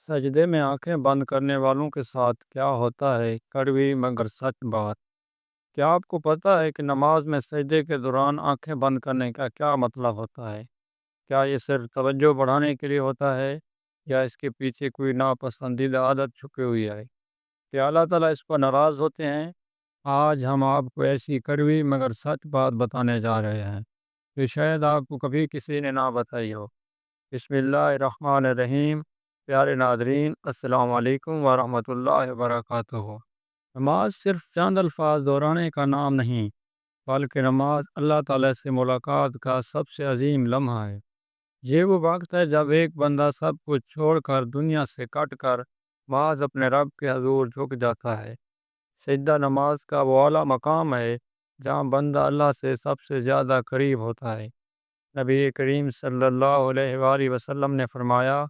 سجدے میں آنکھیں بند کرنے والوں کے ساتھ کیا ہوتا ہے؟ کڑوی مگر سچ بات۔ کیا آپ کو پتہ ہے کہ نماز میں سجدے کے دوران آنکھیں بند کرنے کا کیا مطلب ہوتا ہے؟ کیا یہ صرف توجہ بڑھانے کے لیے ہوتا ہے یا اس کے پیچھے کوئی ناپسندیدہ عادت چھپی ہوئی ہے؟ کیا اللہ تعالیٰ اس پر ناراض ہوتے ہیں؟ آج ہم آپ کو ایسی کڑوی مگر سچ بات بتانے جا رہے ہیں کہ شاید آپ کو کبھی کسی نے نہ بتائی ہو۔ بسم اللہ الرحمن الرحیم۔ پیارے ناظرین، السلام علیکم ورحمۃ اللہ وبرکاتہ۔ نماز صرف چند الفاظ دہرانے کا نام نہیں، بلکہ نماز اللہ تعالیٰ سے ملاقات کا سب سے عظیم لمحہ ہے۔ یہ وہ وقت ہے جب ایک بندہ سب کچھ چھوڑ کر، دنیا سے کٹ کر، محض اپنے رب کے حضور جھک جاتا ہے۔ سجدہ نماز کا وہ اعلیٰ مقام ہے جہاں بندہ اللہ سے سب سے زیادہ قریب ہوتا ہے۔ نبی کریم صلی اللہ علیہ وآلہ وسلم نے فرمایا،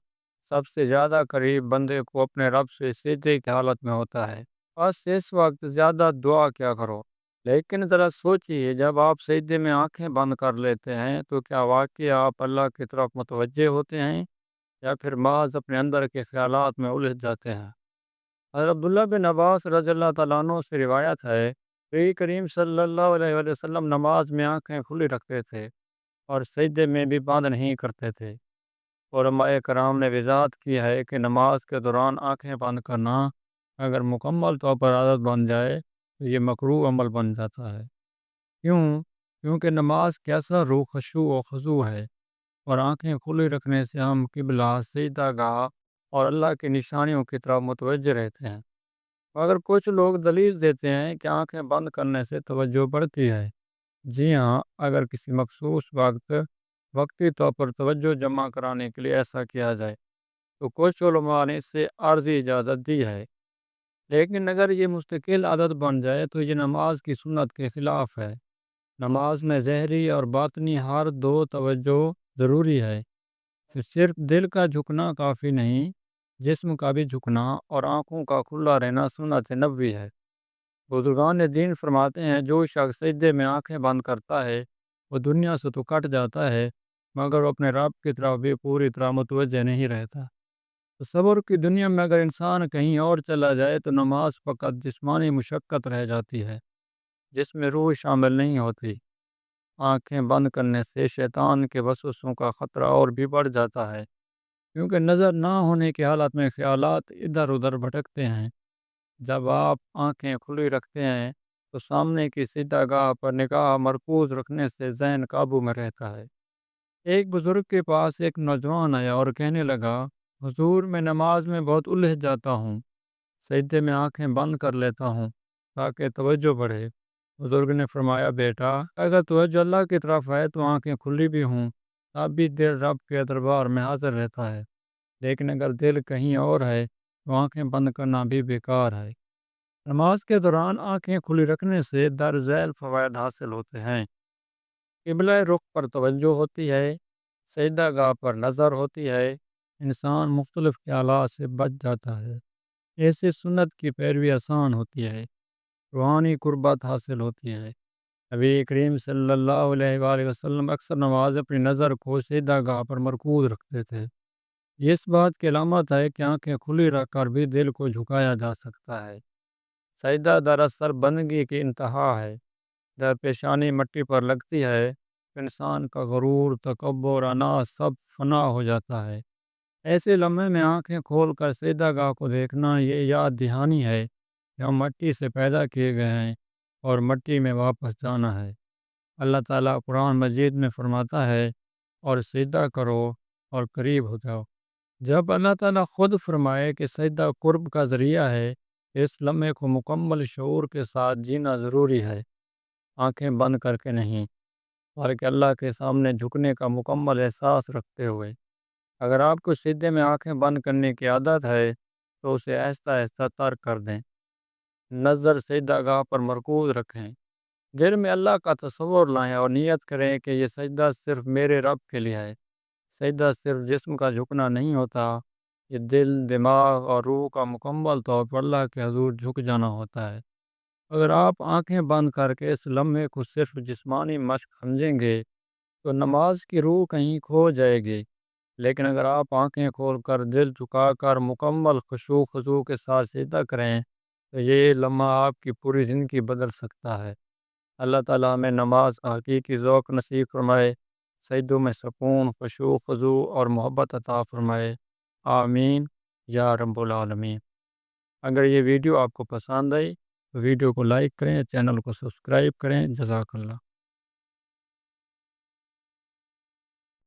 سب سے زیادہ قریب بندے کو اپنے رب سے سجدے کی حالت میں ہوتا ہے۔ بس اس وقت زیادہ دعا کیا کرو۔ لیکن ذرا سوچئے، جب آپ سجدے میں آنکھیں بند کر لیتے ہیں تو کیا واقعی آپ اللہ کی طرف متوجہ ہوتے ہیں یا پھر محض اپنے اندر کے خیالات میں الجھ جاتے ہیں؟ حضرت عبداللہ بن عباس رضی اللہ تعالیٰ عنہ سے روایت ہے، نبی کریم صلی اللہ علیہ وآلہ وسلم نماز میں آنکھیں کھلی رکھتے تھے اور سجدے میں بھی بند نہیں کرتے تھے۔ علماء کرام نے وضاحت کی ہے کہ نماز کے دوران آنکھیں بند کرنا اگر مکمل طور پر عادت بن جائے تو یہ مکروہ عمل بن جاتا ہے۔ کیونکہ نماز کا اثر روح خشوع و خضوع ہے، اور آنکھیں کھلی رکھنے سے ہم قبلہ، سجدہ گاہ اور اللہ کی نشانیوں کی طرف متوجہ رہتے ہیں۔ مگر کچھ لوگ دلیل دیتے ہیں کہ آنکھیں بند کرنے سے توجہ بڑھتی ہے۔ جی ہاں، اگر کسی مخصوص وقتی طور پر توجہ جمع کرانے کے لیے ایسا کیا جائے تو کچھ علماء نے اسے عارضی اجازت دی ہے، لیکن اگر یہ مستقل عادت بن جائے تو یہ نماز کی سنت کے خلاف ہے۔ نماز میں ظاہری اور باطنی ہر دو توجہ ضروری ہے۔ صرف دل کا جھکنا کافی نہیں، جسم کا بھی جھکنا اور آنکھوں کا کھلا رہنا سنت نبوی ہے۔ بزرگان دین فرماتے ہیں، جو شخص سجدے میں آنکھیں بند کرتا ہے وہ دنیا سے تو کٹ جاتا ہے، مگر وہ اپنے رب کی طرف بھی پوری طرح متوجہ نہیں رہتا۔ تصور کی دنیا میں اگر انسان کہیں اور چلا جائے تو نماز فقط جسمانی مشقت رہ جاتی ہے، جس میں روح شامل نہیں ہوتی۔ آنکھیں بند کرنے سے شیطان کے وسوسوں کا خطرہ اور بھی بڑھ جاتا ہے، کیونکہ نظر نہ ہونے کی حالت میں خیالات ادھر ادھر بھٹکتے ہیں۔ جب آپ آنکھیں کھلی رکھتے ہیں تو سامنے کی سجدہ گاہ پر نگاہ مرکوز رکھنے سے ذہن قابو میں رہتا ہے۔ ایک بزرگ کے پاس ایک نوجوان آیا اور کہنے لگا، حضور، میں نماز میں بہت الجھ جاتا ہوں، سجدے میں آنکھیں بند کر لیتا ہوں تاکہ توجہ بڑھے۔ بزرگ نے فرمایا، بیٹا، اگر توجہ اللہ کی طرف ہے تو آنکھیں کھلی بھی ہوں تب بھی دل رب کے دربار میں حاضر رہتا ہے، لیکن اگر دل کہیں اور ہے تو آنکھیں بند کرنا بھی بیکار ہے۔ نماز کے دوران آنکھیں کھلی رکھنے سے درج ذیل فوائد حاصل ہوتے ہیں۔ قبلہ رخ پر توجہ ہوتی ہے، سجدہ گاہ پر نظر ہوتی ہے، انسان مختلف خیالات سے بچ جاتا ہے، ایسی سنت کی پیروی آسان ہوتی ہے، روحانی قربت حاصل ہوتی ہے۔ نبی کریم صلی اللہ علیہ وآلہ وسلم اکثر نماز اپنی نظر کو سجدہ گاہ پر مرکوز رکھتے تھے۔ یہ اس بات کی علامت ہے کہ آنکھیں کھلی رکھ کر بھی دل کو جھکایا جا سکتا ہے۔ سجدہ دراصل بندگی کی انتہا ہے۔ جب پیشانی مٹی پر لگتی ہے تو انسان کا غرور، تکبر، انا سب فنا ہو جاتا ہے۔ ایسے لمحے میں آنکھیں کھول کر سجدہ گاہ کو دیکھنا یہ یاد دہانی ہے کہ ہم مٹی سے پیدا کیے گئے ہیں اور مٹی میں واپس جانا ہے۔ اللہ تعالیٰ قرآن مجید میں فرماتا ہے، اور سجدہ کرو اور قریب ہو جاؤ۔ جب اللہ تعالیٰ خود فرمائے کہ سجدہ قرب کا ذریعہ ہے، اس لمحے کو مکمل شعور کے ساتھ جینا ضروری ہے، آنکھیں بند کر کے نہیں، بلکہ اللہ کے سامنے جھکنے کا مکمل احساس رکھتے ہوئے۔ اگر آپ کو سجدے میں آنکھیں بند کرنے کی عادت ہے تو اسے آہستہ آہستہ ترک کر دیں۔ نظر سجدہ گاہ پر مرکوز رکھیں، دل میں اللہ کا تصور لائیں اور نیت کریں کہ یہ سجدہ صرف میرے رب کے لیے ہے۔ سجدہ صرف جسم کا جھکنا نہیں ہوتا، یہ دل، دماغ اور روح کا مکمل طور پر اللہ کے حضور جھک جانا ہوتا ہے۔ اگر آپ آنکھیں بند کر کے اس لمحے کو صرف جسمانی مشق سمجھیں گے تو نماز کی روح کہیں کھو جائے گی۔ لیکن اگر آپ آنکھیں کھول کر دل جھکا کر مکمل خشوع خضوع کے ساتھ سجدہ کریں تو یہ لمحہ آپ کی پوری زندگی بدل سکتا ہے۔ اللہ تعالیٰ ہمیں نماز کا حقیقی ذوق نصیب فرمائے، سجدوں میں سکون، خشوع خضوع اور محبت عطا فرمائے، آمین یا رب العالمین۔ اگر یہ ویڈیو آپ کو پسند آئی تو ویڈیو کو لائک کریں، چینل کو سبسکرائب کریں۔ جزاک اللہ۔